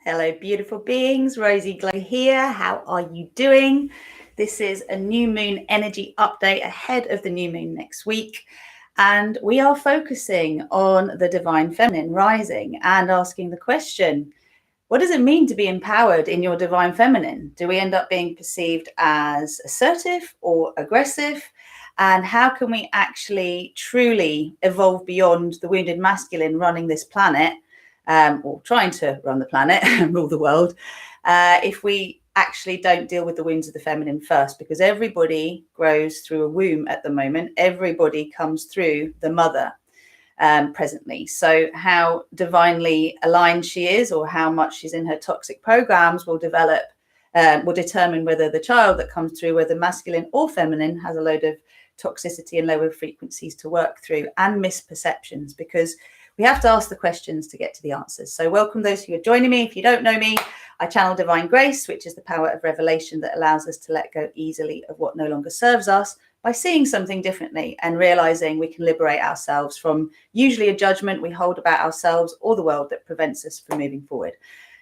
Hello, beautiful beings. Rosie Glow here. How are you doing? This is a new moon energy update ahead of the new moon next week. And we are focusing on the divine feminine rising and asking the question, what does it mean to be empowered in your divine feminine? Do we end up being perceived as assertive or aggressive? And how can we actually truly evolve beyond the wounded masculine running this planet? Or trying to run the planet and rule the world, if we actually don't deal with the wounds of the feminine first, because everybody grows through a womb at the moment. Everybody comes through the mother presently. So how divinely aligned she is or how much she's in her toxic programs will determine whether the child that comes through, whether masculine or feminine, has a load of toxicity and lower frequencies to work through and misperceptions, because we have to ask the questions to get to the answers. So welcome those who are joining me. If you don't know me, I channel divine grace, which is the power of revelation that allows us to let go easily of what no longer serves us by seeing something differently and realizing we can liberate ourselves from usually a judgment we hold about ourselves or the world that prevents us from moving forward.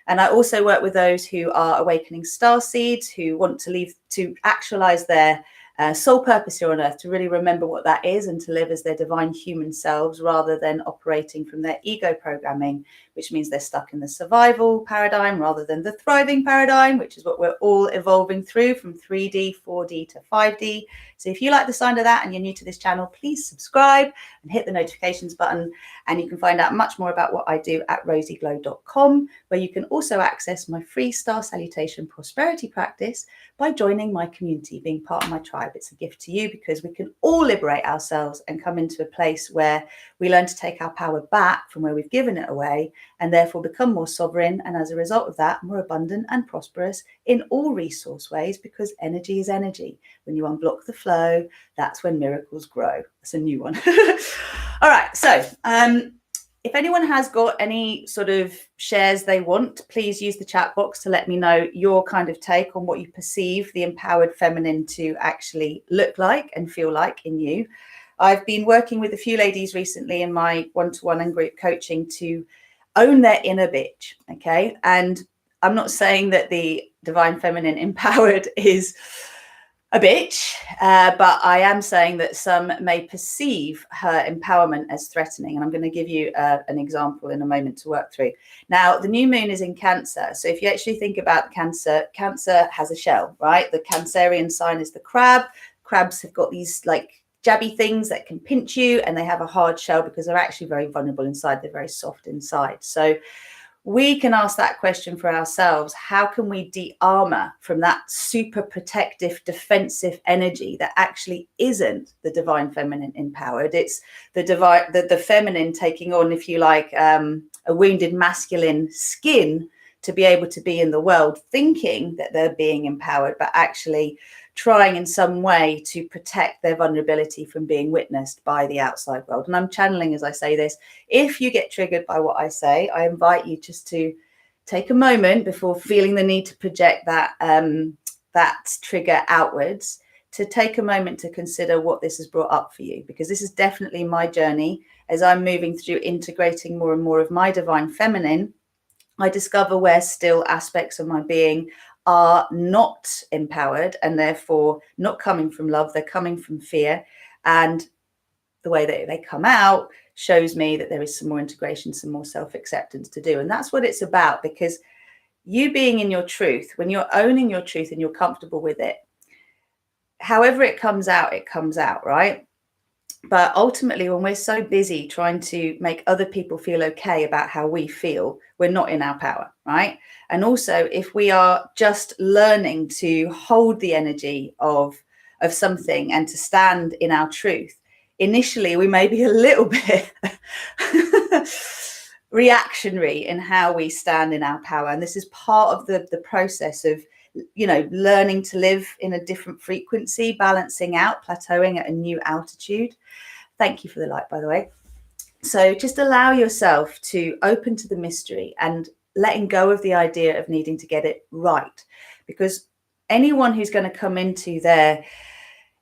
And I also work with those who are awakening star seeds, who want to actualize their soul purpose here on earth, to really remember what that is and to live as their divine human selves rather than operating from their ego programming, which means they're stuck in the survival paradigm rather than the thriving paradigm, which is what we're all evolving through from 3D, 4D to 5D. So if you like the sound of that and you're new to this channel, please subscribe and hit the notifications button. And you can find out much more about what I do at rosieglow.com, where you can also access my free star salutation prosperity practice by joining my community, being part of my tribe. It's a gift to you because we can all liberate ourselves and come into a place where we learn to take our power back from where we've given it away and therefore become more sovereign. And as a result of that, more abundant and prosperous in all resource ways, because energy is energy. When you unblock the flow, that's when miracles grow. That's a new one. All right. So, if anyone has got any sort of shares they want, please use the chat box to let me know your kind of take on what you perceive the empowered feminine to actually look like and feel like in you. I've been working with a few ladies recently in my one-to-one and group coaching to own their inner bitch. Okay. And I'm not saying that the divine feminine empowered is a bitch, but I am saying that some may perceive her empowerment as threatening. And I'm going to give you an example in a moment to work through. Now, the new moon is in Cancer. So if you actually think about Cancer, Cancer has a shell, right? The Cancerian sign is the crab. Crabs have got these like jabby things that can pinch you, and they have a hard shell because they're actually very vulnerable inside. They're very soft inside. So we can ask that question for ourselves. How can we de-armor from that super protective, defensive energy that actually isn't the divine feminine empowered? It's the feminine taking on, if you like, a wounded masculine skin to be able to be in the world, thinking that they're being empowered, but actually trying in some way to protect their vulnerability from being witnessed by the outside world. And I'm channeling as I say this. If you get triggered by what I say, I invite you just to take a moment before feeling the need to project that trigger outwards, to take a moment to consider what this has brought up for you, because this is definitely my journey. As I'm moving through integrating more and more of my divine feminine, I discover where still aspects of my being are not empowered and therefore not coming from love. They're coming from fear. And the way that they come out shows me that there is some more integration, some more self-acceptance to do. And that's what it's about, because you being in your truth, when you're owning your truth and you're comfortable with it, however it comes out, right? But ultimately, when we're so busy trying to make other people feel okay about how we feel, we're not in our power, right? And also, if we are just learning to hold the energy of something and to stand in our truth, initially we may be a little bit reactionary in how we stand in our power. And this is part of the process of, you know, learning to live in a different frequency, balancing out, plateauing at a new altitude. Thank you for the light, by the way. So just allow yourself to open to the mystery and letting go of the idea of needing to get it right, because anyone who's going to come into their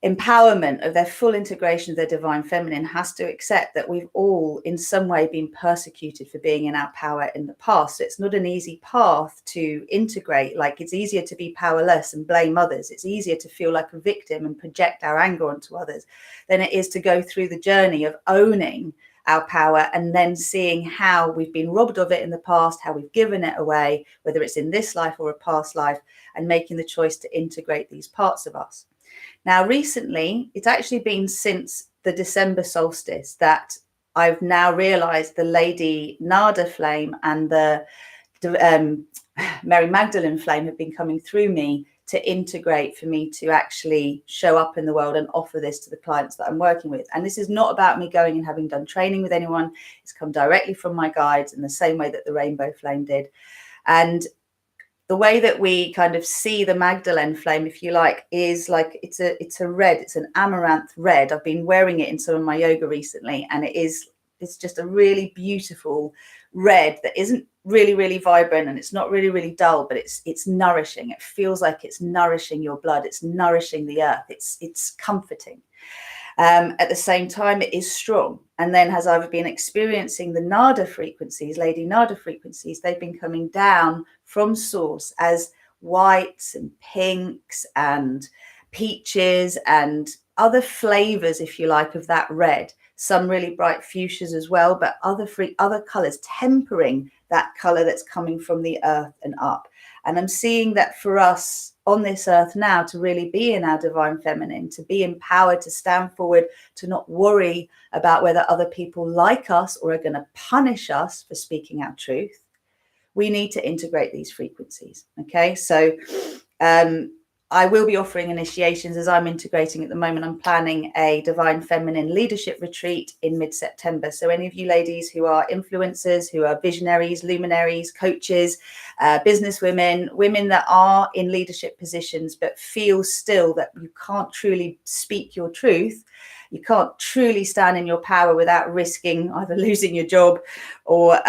empowerment, of their full integration of their divine feminine, has to accept that we've all in some way been persecuted for being in our power in the past. So it's not an easy path to integrate. Like, it's easier to be powerless and blame others. It's easier to feel like a victim and project our anger onto others than it is to go through the journey of owning our power and then seeing how we've been robbed of it in the past, how we've given it away, whether it's in this life or a past life, and making the choice to integrate these parts of us. Now, recently, it's actually been since the December solstice that I've now realized the Lady Nada flame and the Mary Magdalene flame have been coming through me to integrate, for me to actually show up in the world and offer this to the clients that I'm working with. And this is not about me going and having done training with anyone. It's come directly from my guides in the same way that the rainbow flame did. And the way that we kind of see the Magdalene flame, if you like, is like it's a red, it's an amaranth red. I've been wearing it in some of my yoga recently, and it's just a really beautiful red that isn't really vibrant, and it's not really dull, but it's nourishing. It feels like it's nourishing your blood, it's nourishing the earth, it's comforting. At the same time, it is strong. And then as I've been experiencing the Nada frequencies, Lady Nada frequencies, they've been coming down from source as whites and pinks and peaches and other flavors, if you like, of that red. Some really bright fuchsias as well, but other colors tempering that color that's coming from the earth and up. And I'm seeing that for us on this earth now, to really be in our divine feminine, to be empowered, to stand forward, to not worry about whether other people like us or are going to punish us for speaking our truth, we need to integrate these frequencies. Okay, so I will be offering initiations as I'm integrating at the moment. I'm planning a divine feminine leadership retreat in mid-September. So any of you ladies who are influencers, who are visionaries, luminaries, coaches, business women, women that are in leadership positions, but feel still that you can't truly speak your truth, you can't truly stand in your power without risking either losing your job or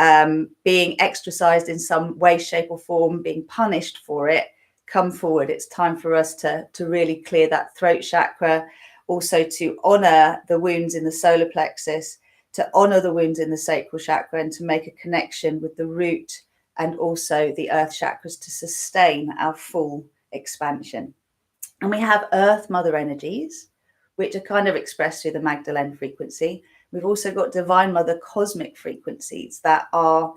being exercised in some way, shape or form, being punished for it, come forward. It's time for us to really clear that throat chakra, also to honor the wounds in the solar plexus, to honor the wounds in the sacral chakra, and to make a connection with the root and also the earth chakras to sustain our full expansion. And we have earth mother energies, which are kind of expressed through the Magdalene frequency. We've also got divine mother cosmic frequencies that are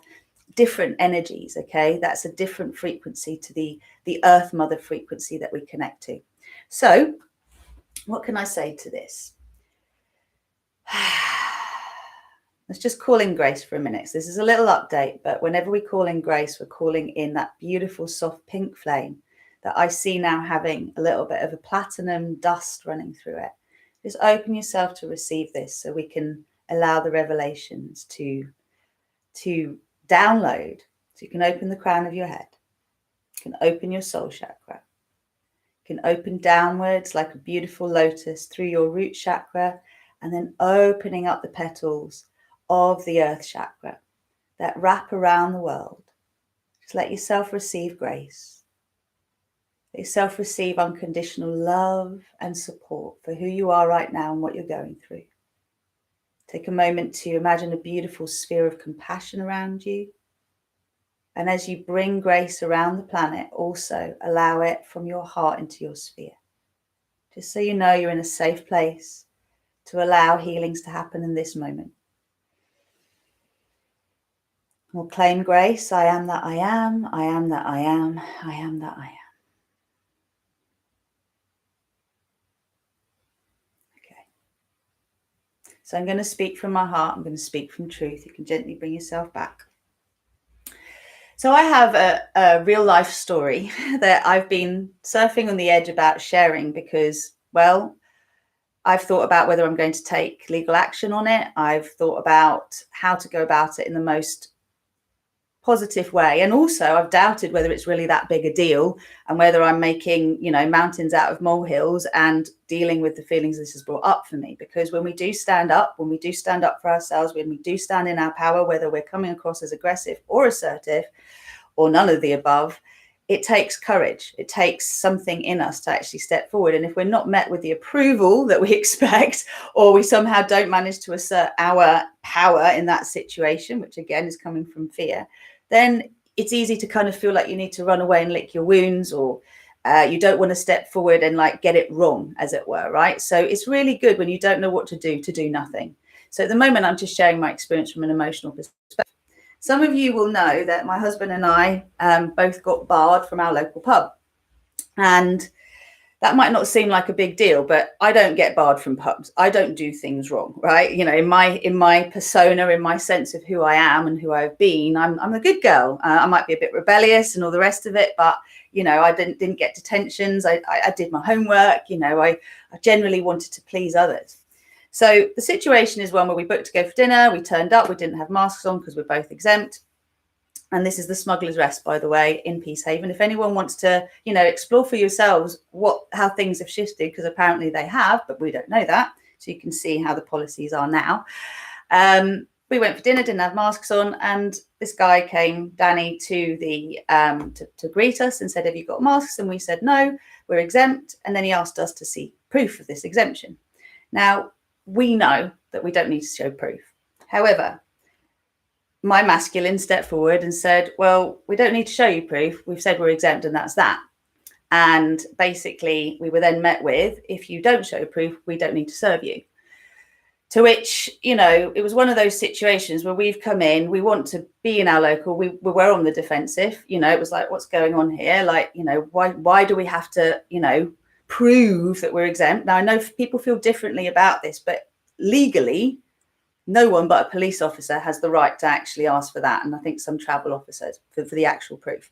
different energies. Okay, that's a different frequency to the earth mother frequency that we connect to. So what can I say to this? Let's just call in grace for a minute. So this is a little update, but whenever we call in grace, we're calling in that beautiful soft pink flame that I see now having a little bit of a platinum dust running through it. Just open yourself to receive this so we can allow the revelations to download. So you can open the crown of your head, you can open your soul chakra, you can open downwards like a beautiful lotus through your root chakra, and then opening up the petals of the earth chakra that wrap around the world. Just let yourself receive grace. Let yourself receive unconditional love and support for who you are right now and what you're going through. Take a moment to imagine a beautiful sphere of compassion around you. And as you bring grace around the planet, also allow it from your heart into your sphere. Just so you know you're in a safe place to allow healings to happen in this moment. We'll claim grace. I am that I am. I am that I am. I am that I am. So I'm going to speak from my heart. I'm going to speak from truth. You can gently bring yourself back. So I have a real life story that I've been surfing on the edge about sharing because, well, I've thought about whether I'm going to take legal action on it. I've thought about how to go about it in the most positive way. And also I've doubted whether it's really that big a deal and whether I'm making, mountains out of molehills and dealing with the feelings this has brought up for me. Because when we do stand up for ourselves, when we do stand in our power, whether we're coming across as aggressive or assertive or none of the above, it takes courage. It takes something in us to actually step forward. And if we're not met with the approval that we expect, or we somehow don't manage to assert our power in that situation, which again is coming from fear, then it's easy to kind of feel like you need to run away and lick your wounds, or you don't want to step forward and like get it wrong, as it were, right? So it's really good when you don't know what to do nothing. So at the moment, I'm just sharing my experience from an emotional perspective. Some of you will know that my husband and I both got barred from our local pub. And that might not seem like a big deal, but I don't get barred from pubs. I don't do things wrong, right? You know, in my persona, in my sense of who I am and who I've been, I'm a good girl. I might be a bit rebellious and all the rest of it, but you know, I didn't get detentions. I did my homework. You know, I generally wanted to please others. So the situation is one where we booked to go for dinner. We turned up. We didn't have masks on because we're both exempt. And this is the Smuggler's Rest, by the way, in Peacehaven. If anyone wants to, you know, explore for yourselves how things have shifted, because apparently they have, but we don't know that. So you can see how the policies are now. We went for dinner, didn't have masks on, and this guy came, Danny, to the to greet us and said, "Have you got masks?" And we said, "No, we're exempt." And then he asked us to see proof of this exemption. Now, we know that we don't need to show proof. However, my masculine stepped forward and said, "Well, we don't need to show you proof. We've said we're exempt and that's that." And basically we were then met with, "If you don't show proof, we don't need to serve you." To which, you know, it was one of those situations where we've come in, we want to be in our local, we were on the defensive, you know, it was like, what's going on here? Like, you know, why do we have to, you know, prove that we're exempt? Now, I know people feel differently about this, but legally, no one but a police officer has the right to actually ask for that. And I think some travel officers for the actual proof.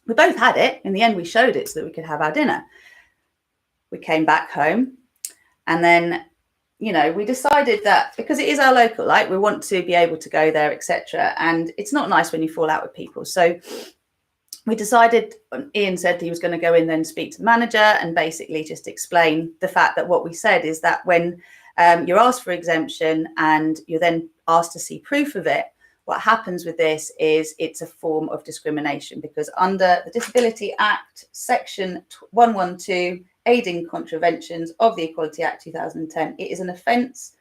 We both had it. In the end, we showed it so that we could have our dinner. We came back home, and then, you know, we decided that because it is our local, like, we want to be able to go there, etc. And it's not nice when you fall out with people. So we decided, Ian said he was going to go in then speak to the manager and basically just explain the fact that what we said is that when you're asked for exemption and you're then asked to see proof of it, what happens with this is it's a form of discrimination, because under the Disability Act, Section 112, aiding contraventions of the Equality Act 2010, it is an offence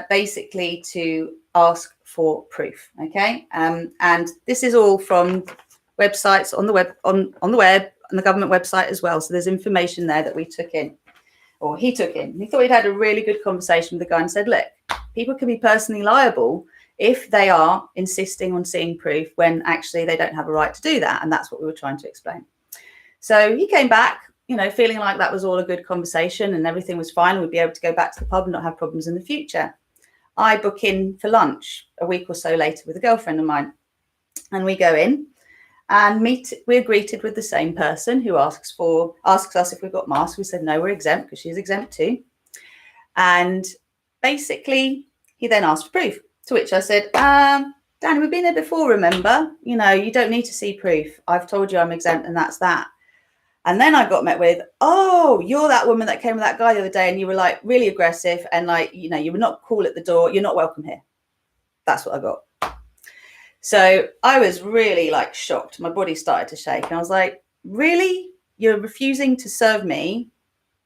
basically to ask for proof. Okay, and this is all from websites on the web, on the web, and the government website as well. So there's information there that we took in, or he took in. He thought he'd had a really good conversation with the guy and said, "Look, people can be personally liable if they are insisting on seeing proof when actually they don't have a right to do that." And that's what we were trying to explain. So he came back, you know, feeling like that was all a good conversation and everything was fine. We'd be able to go back to the pub and not have problems in the future. I book in for lunch a week or so later with a girlfriend of mine, and we go in and we're greeted with the same person who asks us if we've got masks. We said no, we're exempt, because she's exempt too. And basically he then asked for proof, to which I said, "Danny, we've been there before, remember? You know, you don't need to see proof. I've told you I'm exempt and that's that." And then I got met with, "Oh, you're that woman that came with that guy the other day and you were like really aggressive and like, you know, you were not cool at the door. You're not welcome here." That's what I got. So I was really like shocked. My body started to shake. And I was like, "Really? You're refusing to serve me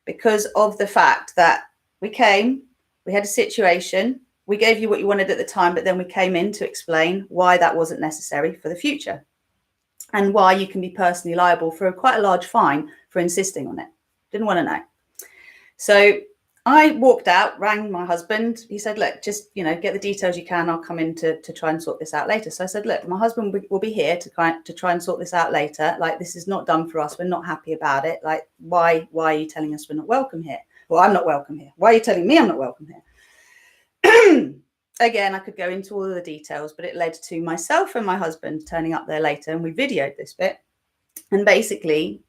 because of the fact that we came, we had a situation, we gave you what you wanted at the time, but then we came in to explain why that wasn't necessary for the future and why you can be personally liable for quite a large fine for insisting on it." Didn't want to know. So I walked out, rang my husband. He said, "Look, just, you know, get the details you can. I'll come in to try and sort this out later." So I said, "Look, my husband will be here to try and sort this out later. Like, this is not done for us. We're not happy about it. Like, why are you telling us we're not welcome here? Well, I'm not welcome here. Why are you telling me I'm not welcome here?" Again, I could go into all of the details, but it led to myself and my husband turning up there later, and we videoed this bit. And basically,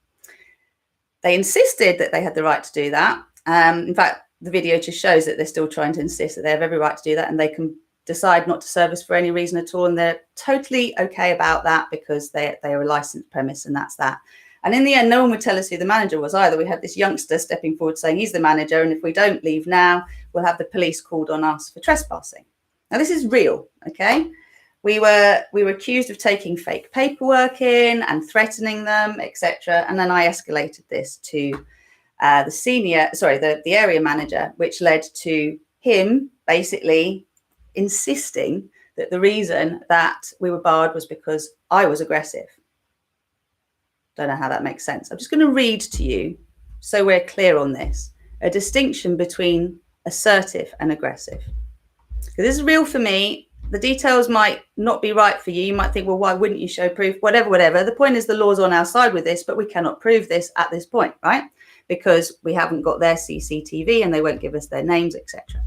they insisted that they had the right to do that. In fact, the video just shows that they're still trying to insist that they have every right to do that, and they can decide not to serve us for any reason at all. And they're totally okay about that because they are a licensed premise, and that's that. And in the end, no one would tell us who the manager was either. We had this youngster stepping forward saying he's the manager, and if we don't leave now, we'll have the police called on us for trespassing. Now, this is real, okay? we were accused of taking fake paperwork in and threatening them, etc. And then I escalated this to the area manager, which led to him basically insisting that the reason that we were barred was because I was aggressive. Don't know how that makes sense. I'm just going to read to you, so we're clear on this, a distinction between assertive and aggressive. This is real for me. The details might not be right for you. You might think, well, why wouldn't you show proof? Whatever. The point is the law's on our side with this, but we cannot prove this at this point, right? Because we haven't got their CCTV and they won't give us their names, etc.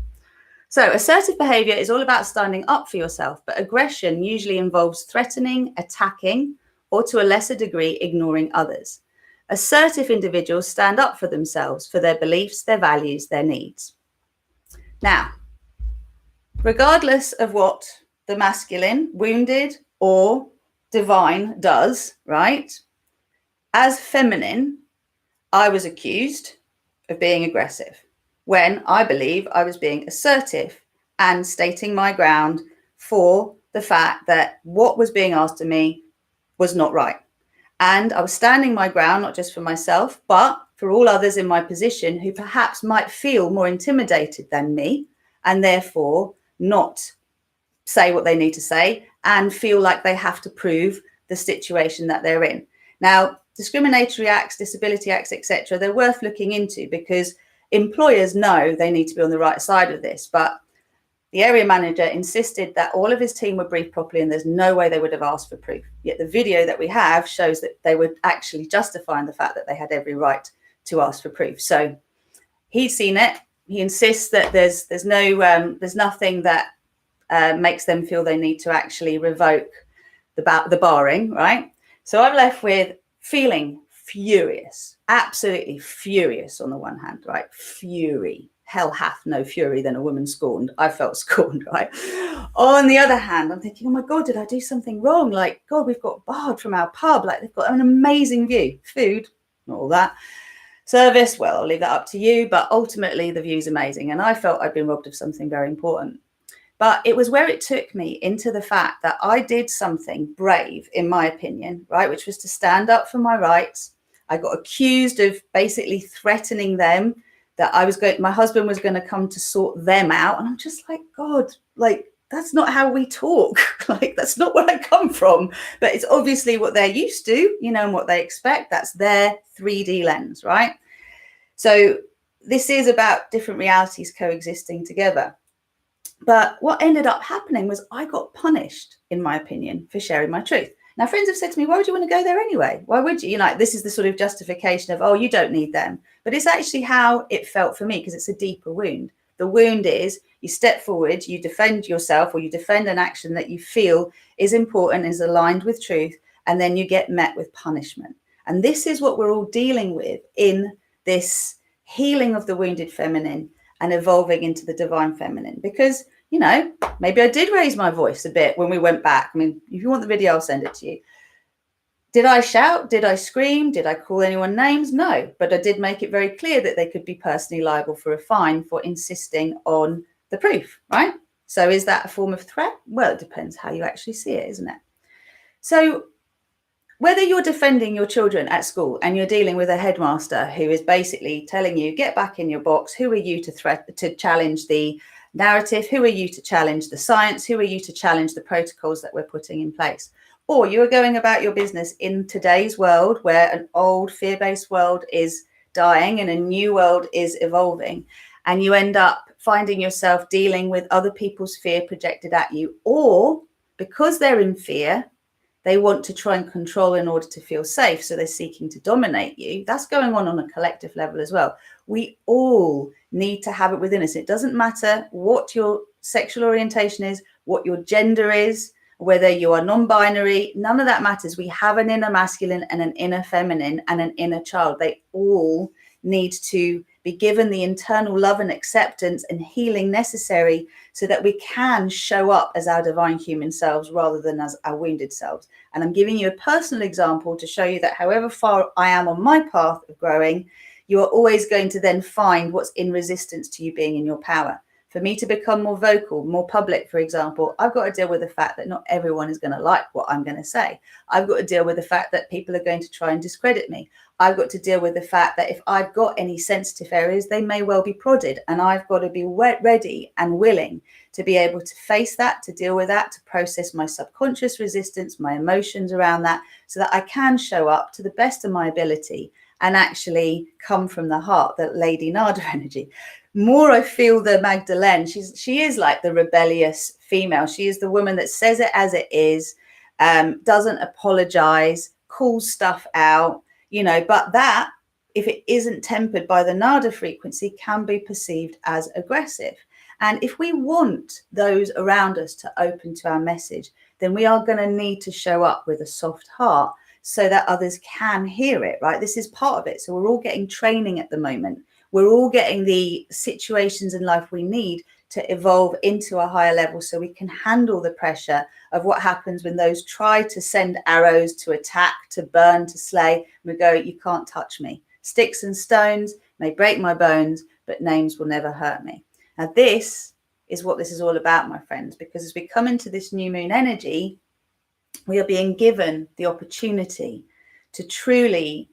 So assertive behavior is all about standing up for yourself, but aggression usually involves threatening, attacking, or to a lesser degree, ignoring others. Assertive individuals stand up for themselves, for their beliefs, their values, their needs. Now, regardless of what the masculine, wounded, or divine does, right? As feminine, I was accused of being aggressive when I believe I was being assertive and stating my ground for the fact that what was being asked of me was not right. And I was standing my ground, not just for myself, but for all others in my position who perhaps might feel more intimidated than me and therefore not say what they need to say and feel like they have to prove the situation that they're in. Now, discriminatory acts, disability acts, etc., they're worth looking into because employers know they need to be on the right side of this. But the area manager insisted that all of his team were briefed properly and there's no way they would have asked for proof. Yet the video that we have shows that they were actually justifying the fact that they had every right to ask for proof. So he'd seen it. He insists that there's nothing that makes them feel they need to actually revoke the barring, right? So I'm left with feeling furious, absolutely furious on the one hand, right? Fury. Hell hath no fury than a woman scorned. I felt scorned, right? On the other hand, I'm thinking, oh my God, did I do something wrong? Like, God, we've got barred from our pub. Like, they've got an amazing view. Food, not all that. Service, well, I'll leave that up to you. But ultimately, the view's amazing. And I felt I'd been robbed of something very important. But it was where it took me into the fact that I did something brave, in my opinion, right, which was to stand up for my rights. I got accused of basically threatening them, that my husband was going to come to sort them out. And I'm just like, God, like, that's not how we talk. Like, that's not where I come from. But it's obviously what they're used to, and what they expect. That's their 3D lens, right? So this is about different realities coexisting together. But what ended up happening was I got punished, in my opinion, for sharing my truth. Now, friends have said to me, why would you want to go there anyway? Why would you? This is the sort of justification of, oh, you don't need them. But it's actually how it felt for me because it's a deeper wound. The wound is you step forward, you defend yourself or you defend an action that you feel is important, is aligned with truth, and then you get met with punishment. And this is what we're all dealing with in this healing of the wounded feminine and evolving into the divine feminine. Because, maybe I did raise my voice a bit when we went back. I mean, if you want the video, I'll send it to you. Did I shout? Did I scream? Did I call anyone names? No, but I did make it very clear that they could be personally liable for a fine for insisting on the proof, right? So is that a form of threat? Well, it depends how you actually see it, isn't it? So whether you're defending your children at school and you're dealing with a headmaster who is basically telling you, get back in your box, who are you to challenge the narrative? Who are you to challenge the science? Who are you to challenge the protocols that we're putting in place? Or you're going about your business in today's world where an old fear-based world is dying and a new world is evolving, and you end up finding yourself dealing with other people's fear projected at you, or because they're in fear, they want to try and control in order to feel safe. So they're seeking to dominate you. That's going on a collective level as well. We all need to have it within us. It doesn't matter what your sexual orientation is, what your gender is, whether you are non-binary, none of that matters. We have an inner masculine and an inner feminine and an inner child. They all need to be given the internal love and acceptance and healing necessary so that we can show up as our divine human selves rather than as our wounded selves. And I'm giving you a personal example to show you that however far I am on my path of growing, you are always going to then find what's in resistance to you being in your power. For me to become more vocal, more public, for example, I've got to deal with the fact that not everyone is going to like what I'm going to say. I've got to deal with the fact that people are going to try and discredit me. I've got to deal with the fact that if I've got any sensitive areas, they may well be prodded, and I've got to be ready and willing to be able to face that, to deal with that, to process my subconscious resistance, my emotions around that, so that I can show up to the best of my ability and actually come from the heart, that Lady Nada energy. More I feel the Magdalene, she is like the rebellious female. She is the woman that says it as it is, doesn't apologize, calls stuff out, but that, if it isn't tempered by the Nada frequency, can be perceived as aggressive. And if we want those around us to open to our message, then we are going to need to show up with a soft heart so that others can hear it, right? This is part of it. So we're all getting training at the moment. We're all getting the situations in life we need to evolve into a higher level so we can handle the pressure of what happens when those try to send arrows, to attack, to burn, to slay. We go, you can't touch me. Sticks and stones may break my bones, but names will never hurt me. Now, this is what this is all about, my friends, because as we come into this new moon energy, we are being given the opportunity to truly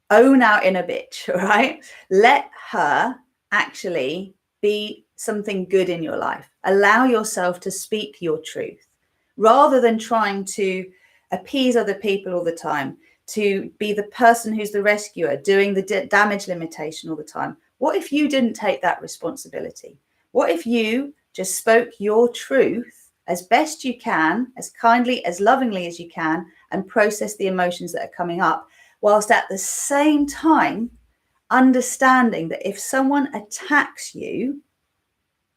own our inner bitch, right? Let her actually be something good in your life. Allow yourself to speak your truth rather than trying to appease other people all the time, to be the person who's the rescuer, doing the damage limitation all the time. What if you didn't take that responsibility? What if you just spoke your truth as best you can, as kindly, as lovingly as you can, and process the emotions that are coming up, whilst at the same time understanding that if someone attacks you,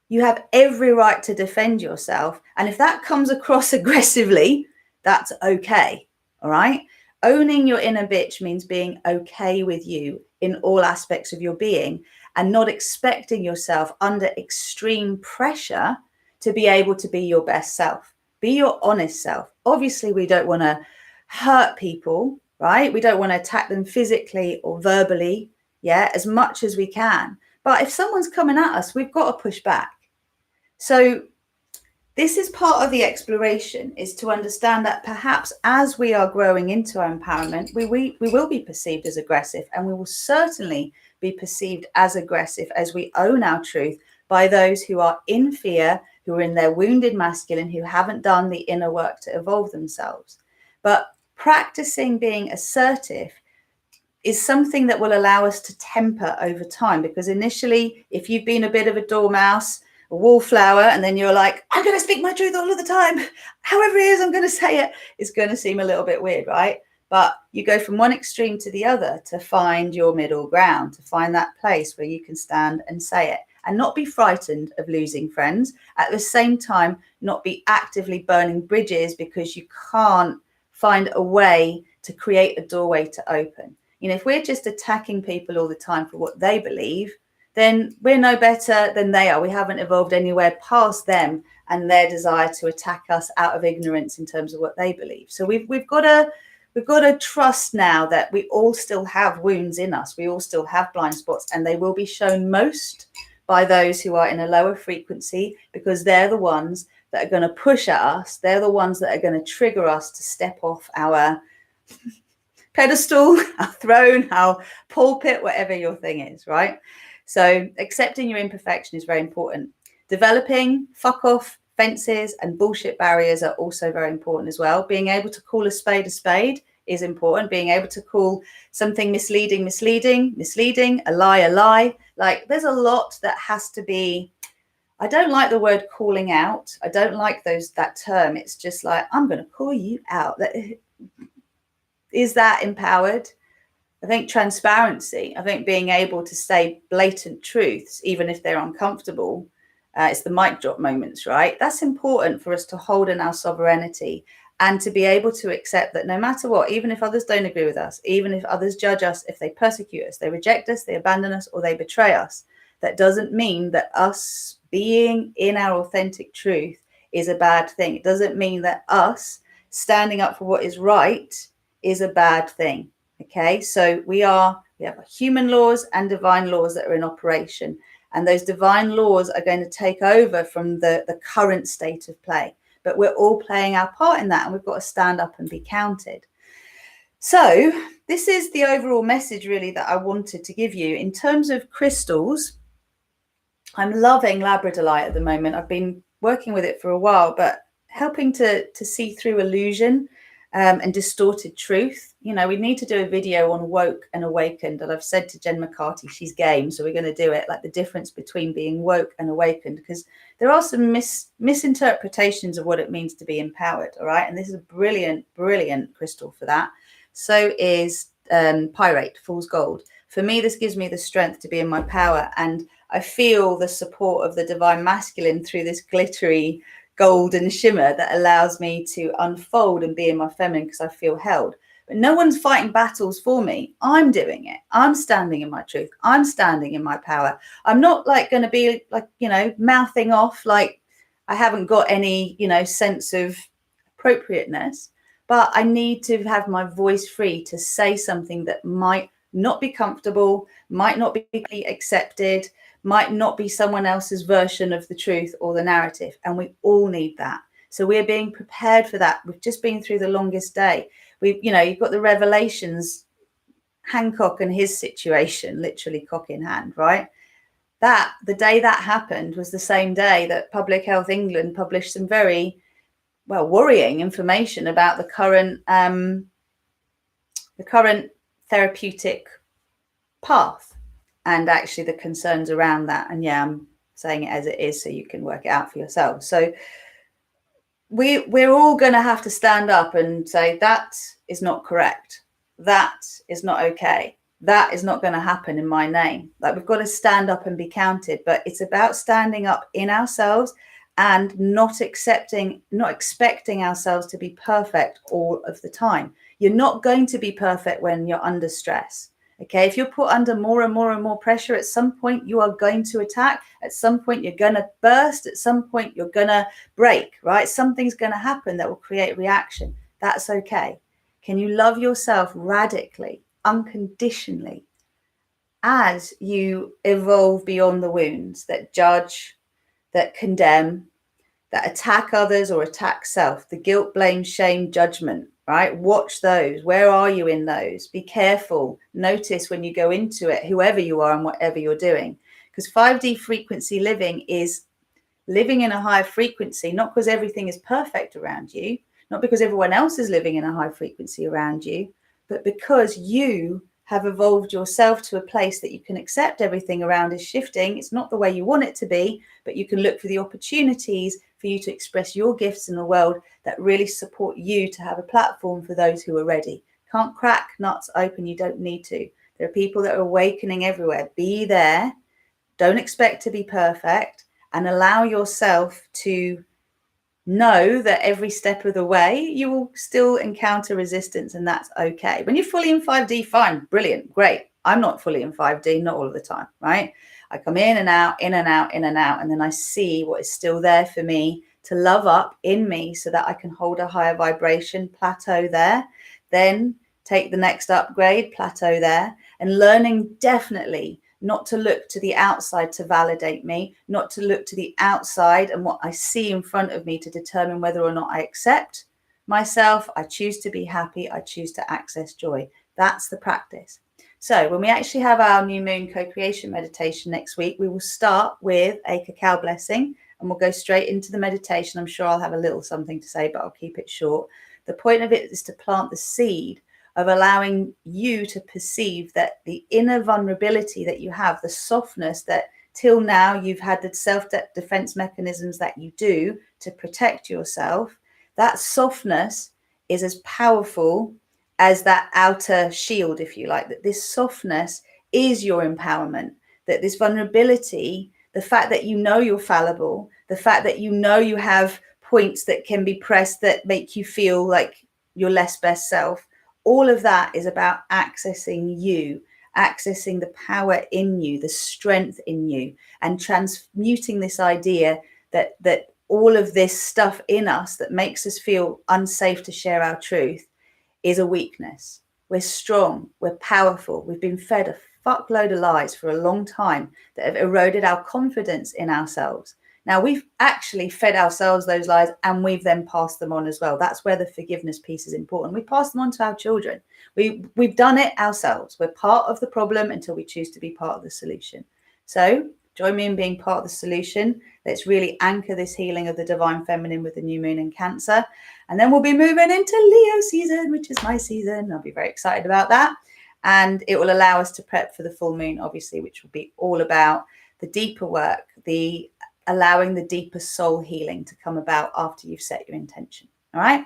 you have every right to defend yourself. And if that comes across aggressively, that's okay. All right. Owning your inner bitch means being okay with you in all aspects of your being and not expecting yourself under extreme pressure to be able to be your best self. Be your honest self. Obviously, we don't want to hurt people, right? We don't want to attack them physically or verbally, as much as we can. But if someone's coming at us, we've got to push back. So this is part of the exploration, is to understand that perhaps as we are growing into our empowerment, we will be perceived as aggressive, and we will certainly be perceived as aggressive as we own our truth by those who are in fear, who are in their wounded masculine, who haven't done the inner work to evolve themselves. But practicing being assertive is something that will allow us to temper over time, because initially, if you've been a bit of a dormouse, a wallflower, and then you're like, I'm going to speak my truth all of the time, however it is I'm going to say it, it's going to seem a little bit weird, right? But you go from one extreme to the other to find your middle ground, to find that place where you can stand and say it and not be frightened of losing friends. At the same time, not be actively burning bridges because you can't find a way to create a doorway to open. If we're just attacking people all the time for what they believe, then we're no better than they are. We haven't evolved anywhere past them and their desire to attack us out of ignorance in terms of what they believe. So we've got to trust now that we all still have wounds in us. We all still have blind spots, and they will be shown most by those who are in a lower frequency, because they're the ones that are going to push at us. They're the ones that are going to trigger us to step off our pedestal, our throne, our pulpit, whatever your thing is, right? So accepting your imperfection is very important. Developing fuck off fences and bullshit barriers are also very important as well. Being able to call a spade is important. Being able to call something misleading, a lie. Like, there's a lot that has to be. I don't like the word calling out. I don't like that term. It's just like, I'm going to call you out. Is that empowered? I think transparency, I think being able to say blatant truths, even if they're uncomfortable, it's the mic drop moments, right? That's important for us to hold in our sovereignty and to be able to accept that no matter what, even if others don't agree with us, even if others judge us, if they persecute us, they reject us, they abandon us, or they betray us, that doesn't mean that us being in our authentic truth is a bad thing. It doesn't mean that us standing up for what is right is a bad thing. Okay, so we have human laws and divine laws that are in operation, and those divine laws are going to take over from the current state of play. But we're all playing our part in that, and we've got to stand up and be counted. So this is the overall message really that I wanted to give you. In terms of crystals, I'm loving labradorite at the moment. I've been working with it for a while, but helping to see through illusion and distorted truth. You know, we need to do a video on woke and awakened. And I've said to Jen McCarthy, she's game, so we're going to do it, like the difference between being woke and awakened, because there are some misinterpretations of what it means to be empowered. All right. And this is a brilliant, brilliant crystal for that. So is pyrite, fool's gold. For me, this gives me the strength to be in my power, and I feel the support of the divine masculine through this glittery golden shimmer that allows me to unfold and be in my feminine, because I feel held. But no one's fighting battles for me. I'm doing it. I'm standing in my truth. I'm standing in my power. I'm not like going to be like, you know, mouthing off like I haven't got any, you know, sense of appropriateness, but I need to have my voice free to say something that might not be comfortable, might not be accepted, might not be someone else's version of the truth or the narrative. And we all need that. So we're being prepared for that. We've just been through the longest day. You know, you've got the revelations, Hancock and his situation, literally cock in hand, right? That the day that happened was the same day that Public Health England published some very, well, worrying information about the current therapeutic path and actually the concerns around that. And yeah, I'm saying it as it is so you can work it out for yourself. So we're all going to have to stand up and say that is not correct. That is not okay. That is not going to happen in my name. Like, we've got to stand up and be counted, but it's about standing up in ourselves and not expecting ourselves to be perfect all of the time. You're not going to be perfect when you're under stress. Okay, if you're put under more and more and more pressure, at some point you are going to attack. At some point you're going to burst. At some point you're going to break, right? Something's going to happen that will create reaction. That's okay. Can you love yourself radically, unconditionally, as you evolve beyond the wounds that judge, that condemn, that attack others or attack self, the guilt, blame, shame, judgment, right? Watch those. Where are you in those? Be careful. Notice when you go into it, whoever you are and whatever you're doing. Because 5D frequency living is living in a higher frequency, not because everything is perfect around you, not because everyone else is living in a high frequency around you, but because you have evolved yourself to a place that you can accept everything around is shifting. It's not the way you want it to be, but you can look for the opportunities for you to express your gifts in the world that really support you to have a platform for those who are ready. Can't crack nuts open. You don't need to. There are people that are awakening everywhere. Be there. Don't expect to be perfect, and allow yourself to know that every step of the way you will still encounter resistance, and that's okay. When you're fully in 5D, fine, brilliant, great. I'm not fully in 5D, not all of the time, right? I come in and out, in and out, in and out, and then I see what is still there for me to love up in me so that I can hold a higher vibration, plateau there, then take the next upgrade, plateau there, and learning definitely not to look to the outside to validate me, not to look to the outside and what I see in front of me to determine whether or not I accept myself. I choose to be happy. I choose to access joy. That's the practice. So when we actually have our new moon co-creation meditation next week, we will start with a cacao blessing and we'll go straight into the meditation. I'm sure I'll have a little something to say, but I'll keep it short. The point of it is to plant the seed of allowing you to perceive that the inner vulnerability that you have, the softness that till now you've had the self-defense mechanisms that you do to protect yourself, that softness is as powerful as that outer shield, if you like, that this softness is your empowerment, that this vulnerability, the fact that you know you're fallible, the fact that you know you have points that can be pressed that make you feel like your less best self, all of that is about accessing you, accessing the power in you, the strength in you, and transmuting this idea that all of this stuff in us that makes us feel unsafe to share our truth is a weakness. We're strong, we're powerful, we've been fed a fuckload of lies for a long time that have eroded our confidence in ourselves. Now, we've actually fed ourselves those lies and we've then passed them on as well. That's where the forgiveness piece is important. We pass them on to our children. We've done it ourselves. We're part of the problem until we choose to be part of the solution. So join me in being part of the solution. Let's really anchor this healing of the divine feminine with the new moon in Cancer. And then we'll be moving into Leo season, which is my season. I'll be very excited about that. And it will allow us to prep for the full moon, obviously, which will be all about the deeper work, the allowing the deeper soul healing to come about after you've set your intention. All right.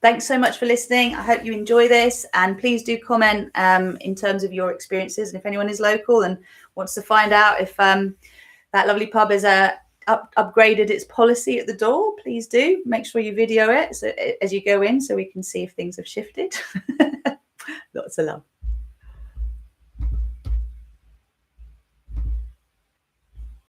Thanks so much for listening. I hope you enjoy this, and please do comment in terms of your experiences. And if anyone is local and wants to find out if that lovely pub has upgraded its policy at the door, please do make sure you video it as you go in so we can see if things have shifted. Lots of love.